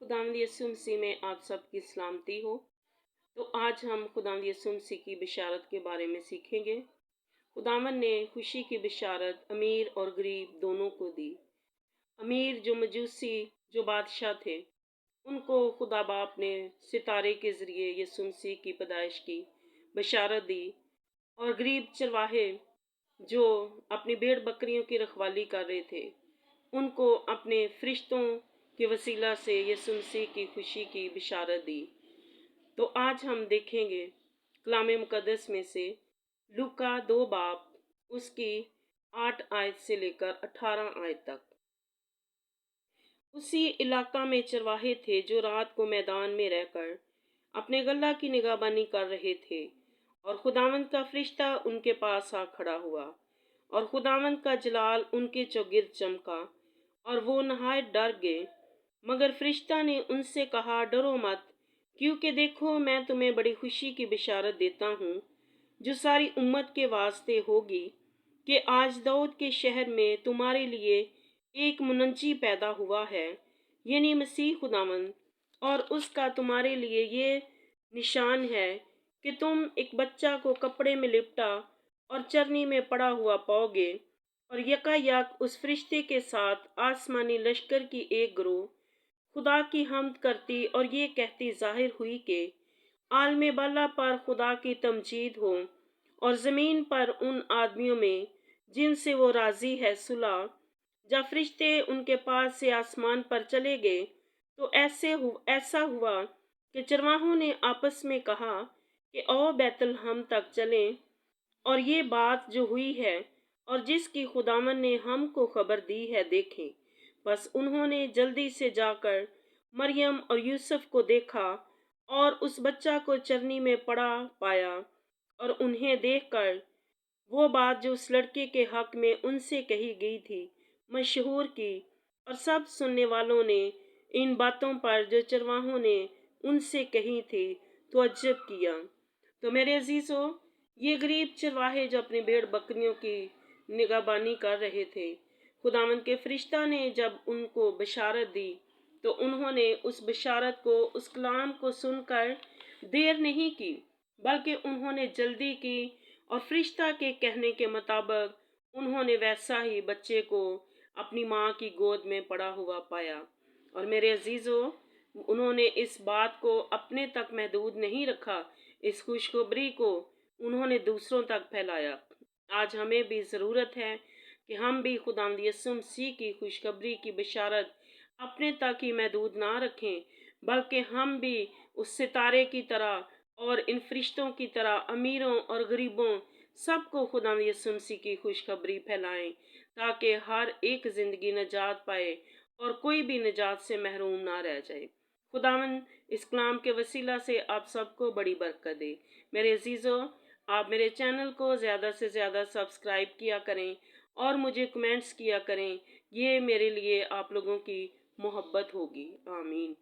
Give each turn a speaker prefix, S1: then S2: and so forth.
S1: खुदावंद यीशु मसीह में आप सबकी सलामती हो। तो आज हम खुदावंद यीशु मसीह की बिशारत के बारे में सीखेंगे। खुदावंद ने खुशी की बिशारत अमीर और गरीब दोनों को दी। अमीर जो मजूसी जो बादशाह थे, उनको खुदा बाप ने सितारे के ज़रिए यीशु मसीह की पैदाइश की बशारत दी। और गरीब चरवाहे जो अपनी भेड़ बकरियों की रखवाली कर रहे थे, उनको अपने फरिश्तों के वसीला से यीशु मसीह की खुशी की बिशारत दी। तो आज हम देखेंगे कलाम मुकद्दस में से लूका 2 बाब उसकी 8 आयत से लेकर 18 आयत तक। उसी इलाका में चरवाहे थे जो रात को मैदान में रहकर अपने गल्ला की निगाहबानी कर रहे थे, और खुदावंद का फरिश्ता उनके पास आ खड़ा हुआ, और खुदावंद का जलाल उनके चौगिर्द चमका, और वो नहायत डर गए। मगर फरिश्ता ने उनसे कहा, डरो मत, क्योंकि देखो मैं तुम्हें बड़ी खुशी की बिशारत देता हूँ, जो सारी उम्मत के वास्ते होगी, कि आज दाऊद के शहर में तुम्हारे लिए एक मुनज्जी पैदा हुआ है, यानी मसीह खुदावंद। और उसका तुम्हारे लिए ये निशान है कि तुम एक बच्चा को कपड़े में लिपटा और चरनी में पड़ा हुआ पाओगे। और यकायक उस फरिश्ते के साथ आसमानी लश्कर की एक गिरोह खुदा की हम्द करती और ये कहती जाहिर हुई कि आलमे बाला पर खुदा की तमजीद हो, और ज़मीन पर उन आदमियों में जिनसे वो राज़ी है सुलह। जब फरिश्ते उनके पास से आसमान पर चले गए, तो ऐसा हुआ कि चरवाहों ने आपस में कहा कि आओ बैतलहम तक चलें, और ये बात जो हुई है और जिसकी खुदावन ने हमको खबर दी है देखें। बस उन्होंने जल्दी से जाकर मरियम और यूसुफ को देखा, और उस बच्चा को चरनी में पड़ा पाया, और उन्हें देखकर वो बात जो उस लड़के के हक में उनसे कही गई थी मशहूर की। और सब सुनने वालों ने इन बातों पर जो चरवाहों ने उनसे कही थी तो अज्जब किया। तो मेरे अजीज़ों, ये गरीब चरवाहे जो अपनी भेड़ बकरियों की निगाहबानी कर रहे थे, खुदावंद के फरिश्ता ने जब उनको बशारत दी, तो उन्होंने उस बशारत को, उस कलाम को सुनकर देर नहीं की, बल्कि उन्होंने जल्दी की, और फरिश्ता के कहने के मुताबिक उन्होंने वैसा ही बच्चे को अपनी माँ की गोद में पड़ा हुआ पाया। और मेरे अजीज़ों, उन्होंने इस बात को अपने तक महदूद नहीं रखा, इस खुशखबरी को उन्होंने दूसरों तक फैलाया। आज हमें भी ज़रूरत है कि हम भी खुदावंद यीशु मसीह की खुशखबरी की बशारत अपने तक ही महदूद ना रखें, बल्कि हम भी उस सितारे की तरह और इन फरिश्तों की तरह अमीरों और गरीबों सबको खुदावंद यीशु मसीह की खुशखबरी फैलाएं, ताकि हर एक ज़िंदगी निजात पाए और कोई भी निजात से महरूम ना रह जाए। खुदावंद इस कलाम के वसीला से आप सबको बड़ी बरकत दे। मेरे अजीज़ों, आप मेरे चैनल को ज़्यादा से ज़्यादा सब्सक्राइब किया करें और मुझे कमेंट्स किया करें। ये मेरे लिए आप लोगों की मोहब्बत होगी। आमीन।